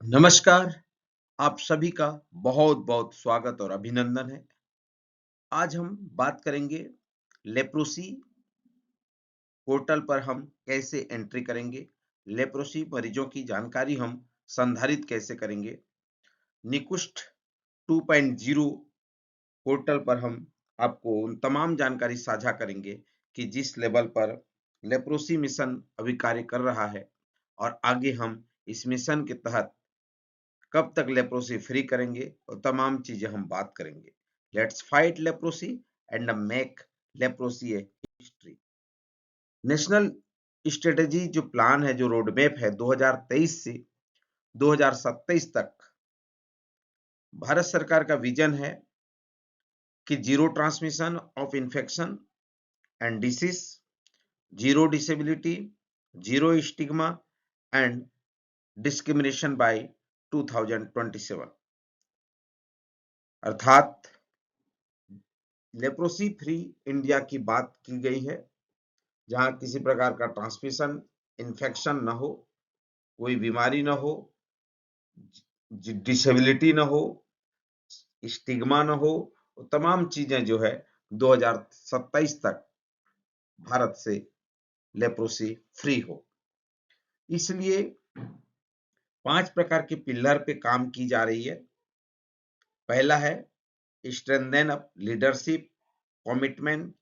नमस्कार, आप सभी का बहुत-बहुत स्वागत और अभिनंदन है। आज हम बात करेंगे लेप्रोसी पोर्टल पर हम कैसे एंट्री करेंगे, लेप्रोसी मरीजों की जानकारी हम संधारित कैसे करेंगे, निकुष्ट 2.0 पोर्टल पर हम आपको उन तमाम जानकारी साझा करेंगे कि जिस लेवल पर लेप्रोसी मिशन अभी कार्य कर रहा है और आगे हम इस मिशन के तहत कब तक लेप्रोसी फ्री करेंगे और तमाम चीजें हम बात करेंगे। Let's fight leprosy and make leprosy A history. National strategy जो प्लान है, जो रोड मैप है 2023 से 2027 तक, भारत सरकार का विजन है कि zero transmission of infection and disease, zero disability, zero stigma and discrimination by 2027। अर्थात लेप्रोसी फ्री इंडिया की बात की गई है, जहां किसी प्रकार का ट्रांसमिशन, इन्फेक्शन न हो, कोई बीमारी न हो, डिसेबिलिटी न हो, स्टिग्मा न हो, तमाम चीजें जो है 2027 तक भारत से लेप्रोसी फ्री हो। इसलिए 5 प्रकार के पिलर पे काम की जा रही है। पहला है strengthen up leadership, commitment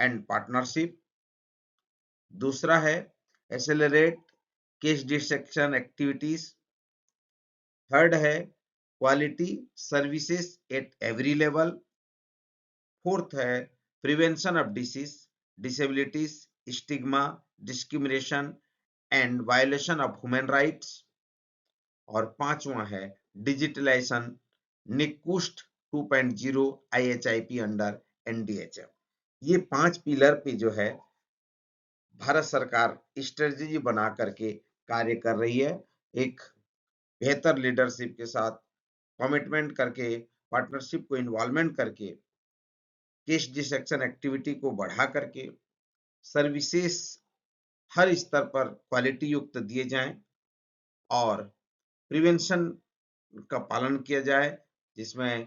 and partnership. दूसरा है accelerate case detection activities. Third है quality services at every level. Fourth है prevention of disease, disabilities, stigma, discrimination and violation of human rights. और पांचवा है digitalization Nikusth 2.0 IHIP under NDHM। ये 5 pillar पे जो है भारत सरकार स्ट्रेटेजी बना करके कार्य कर रही है। एक बेहतर लीडरशिप के साथ, कमिटमेंट करके, पार्टनरशिप को इन्वॉल्वमेंट करके, केस डिसेक्शन एक्टिविटी को बढ़ा करके, सर्विसेज हर स्तर पर क्वालिटी युक्त दिए जाएं और प्रिवेंशन का पालन किया जाए, जिसमें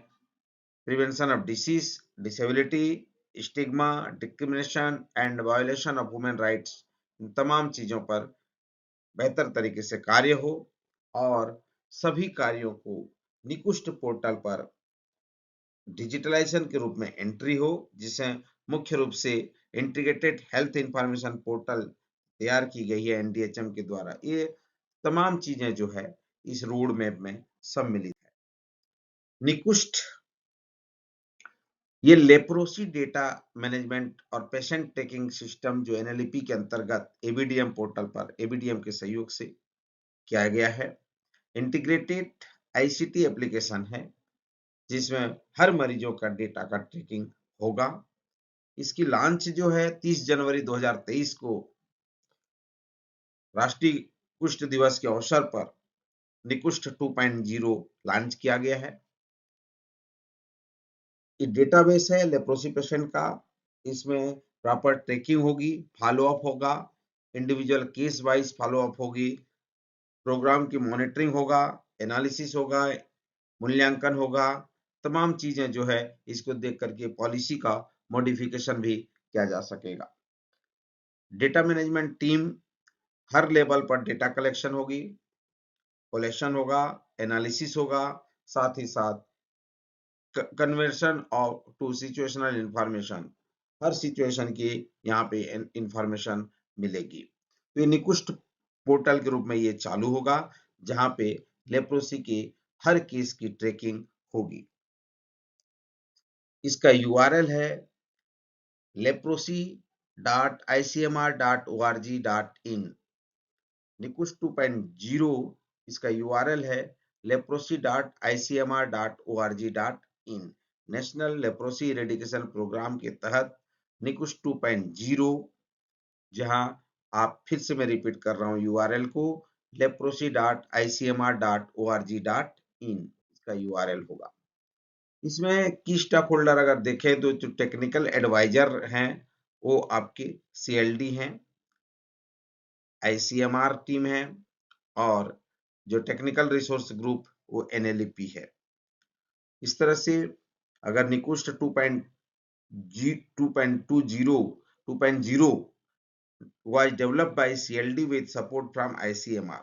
prevention of disease, disability, stigma, discrimination and violation of human rights, इन तमाम चीजों पर बेहतर तरीके से कार्य हो और सभी कार्यों को निकुष्ट पोर्टल पर डिजिटलाइजेशन के रूप में एंट्री हो, जिसे मुख्य रूप से इंटीग्रेटेड हेल्थ इंफॉर्मेशन पोर्टल तैयार की गई है NDHM के द्वारा। ये तमाम चीजें जो है इस रोड मैप में सम्मिलित है। निकुष्ट ये लेप्रोसी डेटा मैनेजमेंट और पेशेंट ट्रैकिंग सिस्टम जो NLEP के अंतर्गत ABDM पोर्टल पर ABDM के सहयोग से किया गया है। इंटीग्रेटेड ICT एप्लीकेशन है, जिसमें हर मरीजों का डेटा का ट्रैकिंग होगा। इसकी लॉन्च जो है 30 जनवरी 2023 को राष्ट्रीय कुष्ठ दिवस के अवसर पर निकुष्ट 2.0 लॉन्च किया गया है। ये डेटाबेस है लेप्रोसी पेशेंट का। इसमें प्रॉपर ट्रैकिंग होगी, फॉलो अप होगा, individual case wise follow up होगी, प्रोग्राम की मॉनिटरिंग होगा, एनालिसिस होगा, मूल्यांकन होगा। तमाम चीजें जो है इसको देख करके पॉलिसी का मॉडिफिकेशन भी किया जा सकेगा। डेटा मैनेजमेंट टीम हर लेवल पर डेटा कलेक्शन होगी, कोलेक्शन होगा, एनालिसिस होगा, साथ ही साथ conversion of to situational information, हर सिचुएशन की यहाँ पे इंफॉर्मेशन मिलेगी। तो ये निकुष्ट पोर्टल के रूप में ये चालू होगा, जहाँ पे लेप्रोसी के हर केस की ट्रैकिंग होगी। इसका URL है leprosy.icmr.org.in। निकुष्ट 2.0 इसका URL है leprosy.icmr.org.in। National leprosy eradication programme के तहत निकुष्ट 2.0, जहां आप फिर से मैं रिपीट कर रहा हूं URL को, leprosy.icmr.org.in इसका URL होगा। इसमें की स्टॉक होल्डर अगर देखें तो जो टेक्निकल एडवाइजर हैं वो आपके CLD हैं, ICMR टीम है और जो टेक्निकल रिसोर्स ग्रुप वो NLEP है। इस तरह से अगर निकुष्ट 2.20 was developed by CLD with support from ICMR।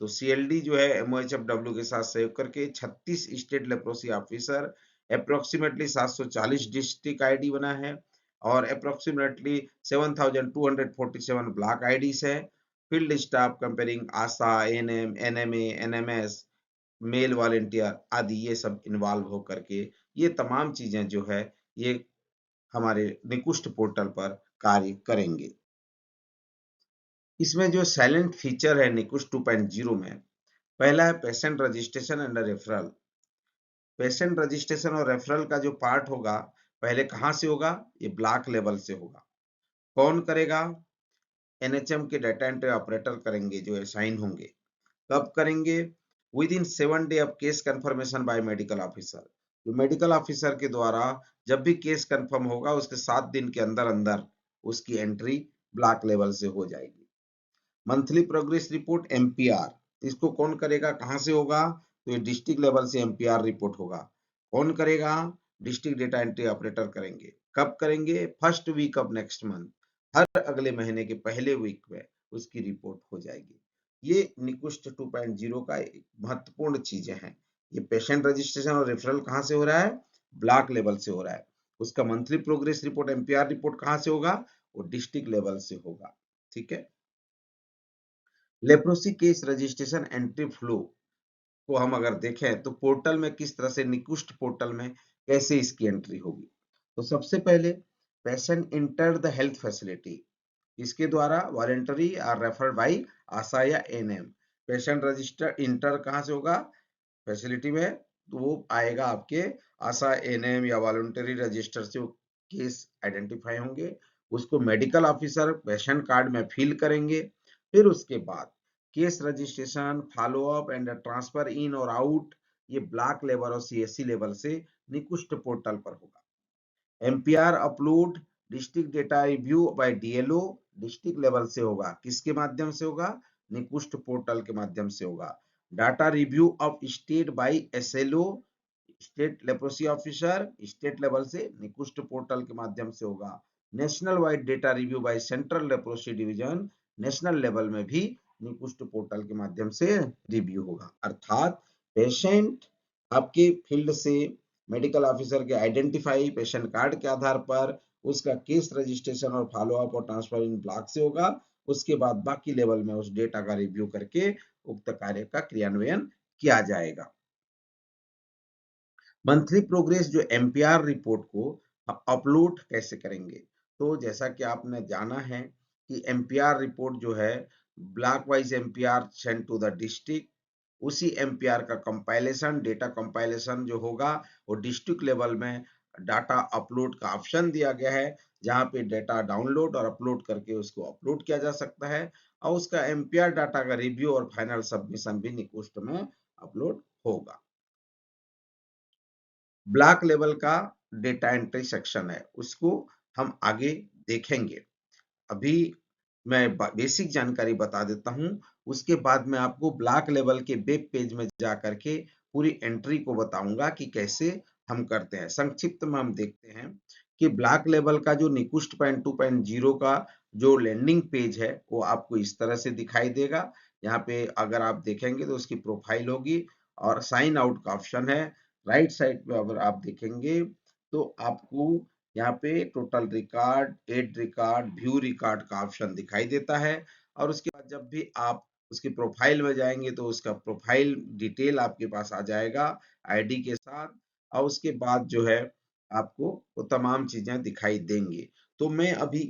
तो CLD जो है MOHFW के साथ सहयोग करके 36 state leprosy officer, approximately 740 district ID बना है और अप्रोक्सीमेटली 7247 ब्लॉक आईडीज है। Field staff comparing ASHA, ANM, NMA, NMS, male volunteer आदि ये सब इन्वॉल्व होकर के ये तमाम चीजें जो है ये हमारे निकुष्ट पोर्टल पर कार्य करेंगे। इसमें जो साइलेंट फीचर है निकुष्ट 2.0 में, पहला है patient registration and referral. Patient registration और रेफरल का जो पार्ट होगा पहले कहां से होगा, ये ब्लॉक लेवल से होगा। कौन करेगा, एनएचएम के डाटा एंट्री ऑपरेटर करेंगे जो असाइन होंगे। कब करेंगे, with in 7 day of case confirmation bye medical officer. जो मेडिकल ऑफिसर के द्वारा जब भी केस कंफर्म होगा उसके 7 दिन के अंदर अंदर उसकी एंट्री ब्लॉक लेवल से हो जाएगी। मंथली प्रोग्रेस रिपोर्ट MPR, इसको कौन करेगा, कहां से होगा, तो ये डिस्ट्रिक्ट लेवल से MPR रिपोर्ट होगा। कौन करेगा, डिस्ट्रिक्ट डेटा एंट्री ऑपरेटर करेंगे। कब करेंगे, first week of next month, हर अगले महीने के पहले वीक में उसकी रिपोर्ट हो जाएगी। ये निकुष्ट 2.0 का एक महत्वपूर्ण चीजें हैं। ये पेशेंट रजिस्ट्रेशन और रेफरल कहां से हो रहा है, ब्लॉक लेवल से हो रहा है। उसका monthly progress report MPR report कहां से होगा, वो डिस्ट्रिक्ट लेवल से होगा। ठीक है। Leprosy case registration entry flow को हम अगर देखें तो पोर्टल में किस तरह से, निकुष्ट पोर्टल में कैसे इसकी एंट्री होगी। तो सबसे पहले patient enter the health facility, इसके द्वारा वॉलेंटरी और रेफर्ड बाई आशा या एनएम। पेशेंट रजिस्टर इंटर कहां से होगा, फैसिलिटी में, तो वो आएगा आपके आशा, एनएम या वॉलंटरी रजिस्टर से केस आइडेंटिफाई होंगे। उसको मेडिकल ऑफिसर पेशेंट कार्ड में फिल करेंगे। फिर उसके बाद case registration, follow up and transfer in और आउट, ये ब्लॉक लेवल और CSC लेवल से निकुष्ट पोर्टल पर होगा। MPR upload, district data review by DLO, district level से होगा। किसके माध्यम से होगा, निकुष्ट पोर्टल के माध्यम से होगा। Data review of state by SLO, state leprosy officer, state level से निकुष्ट पोर्टल के माध्यम से होगा। National wide data review by central leprosy division, national level में भी निकुष्ट पोर्टल के माध्यम से रिव्यू होगा। अर्थात पेशेंट आपके फील्ड से मेडिकल ऑफिसर के आइडेंटिफाई पेशेंट कार्ड के आधार पर उसका केस रजिस्ट्रेशन और फॉलो अप और ट्रांसफर इन ब्लॉक से होगा। उसके बाद बाकी लेवल में उस डेटा का रिव्यू करके उक्त कार्य का क्रियान्वयन किया जाएगा। मंथली प्रोग्रेस जो MPR रिपोर्ट को अपलोड कैसे करेंगे, तो जैसा कि आपने जाना है कि MPR रिपोर्ट जो है block wise MPR send to the district, उसी MPR का कंपाइलेशन, डेटा कंपाइलेशन जो होगा वो डिस्ट्रिक्ट लेवल में डाटा अपलोड का ऑप्शन दिया गया है, जहां पे डेटा डाउनलोड और अपलोड करके उसको अपलोड किया जा सकता है और उसका MPR डाटा का रिव्यू और फाइनल सबमिशन भी निकुष्ट में अपलोड होगा। ब्लॉक लेवल का डेटा एंट्री सेक्शन है, उसको हम आगे देखेंगे। अभी मैं बेसिक जानकारी बता देता हूं, उसके बाद मैं आपको ब्लॉक लेवल के वेब पेज में जाकर के पूरी एंट्री को बताऊंगा कि कैसे हम करते हैं। संक्षिप्त में हम देखते हैं कि ब्लॉक लेवल का जो निकुष्ट 2.0 का जो लैंडिंग पेज है वो आपको इस तरह से दिखाई देगा। यहाँ पे अगर आप देखेंगे तो उसकी प्रोफाइल होगी और साइन आउट का ऑप्शन है। राइट साइड पे अगर आप देखेंगे तो आपको यहाँ पे total record, add record, view record का ऑप्शन दिखाई देता है और उसके बाद जब भी आप उसकी प्रोफाइल में जाएंगे तो उसका प्रोफाइल डिटेल आपके पास आ जाएगा आईडी के साथ और उसके बाद जो है आपको वो तमाम चीजें दिखाई देंगी। तो मैं अभी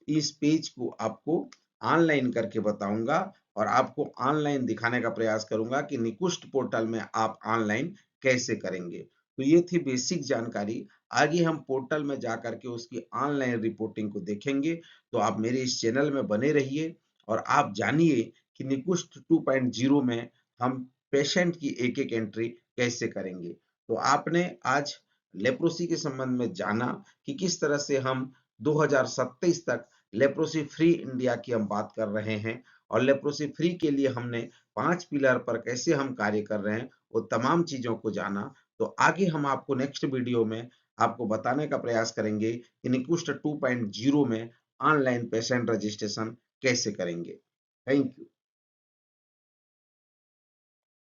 इस पेज को आपको ऑनलाइन करके बताऊंगा और आपको ऑनलाइन दिखाने का प्रयास करूंगा कि निकुष्ट पोर्टल में आप ऑनलाइन कैसे करेंगे। तो ये थी बेसिक जानकारी। आगे हम पोर्टल में जाकर के उसकी ऑनलाइन रिपोर्टिंग को देखेंगे। तो आप मेरे इस चैनल में बने रहिए और आप जानिए कि निकुष्ट 2.0 में हम पेशेंट की एक एक एंट्री कैसे करेंगे। तो आपने आज लेप्रोसी के संबंध में जाना कि किस तरह से हम 2027 तक लेप्रोसी फ्री इंडिया की हम बात कर रहे हैं और लेप्रोसी फ्री के लिए हमने 5 पिलर पर कैसे हम कार्य कर रहे हैं, वो तमाम चीज़ों को जाना। तो आगे हम आपको नेक्स्ट वीडियो में आपको बताने का प्रयास करेंगे कि निकुष्ट 2.0 में ऑनलाइन पेशेंट रजिस्ट्रेशन कैसे करेंगे। Thank you.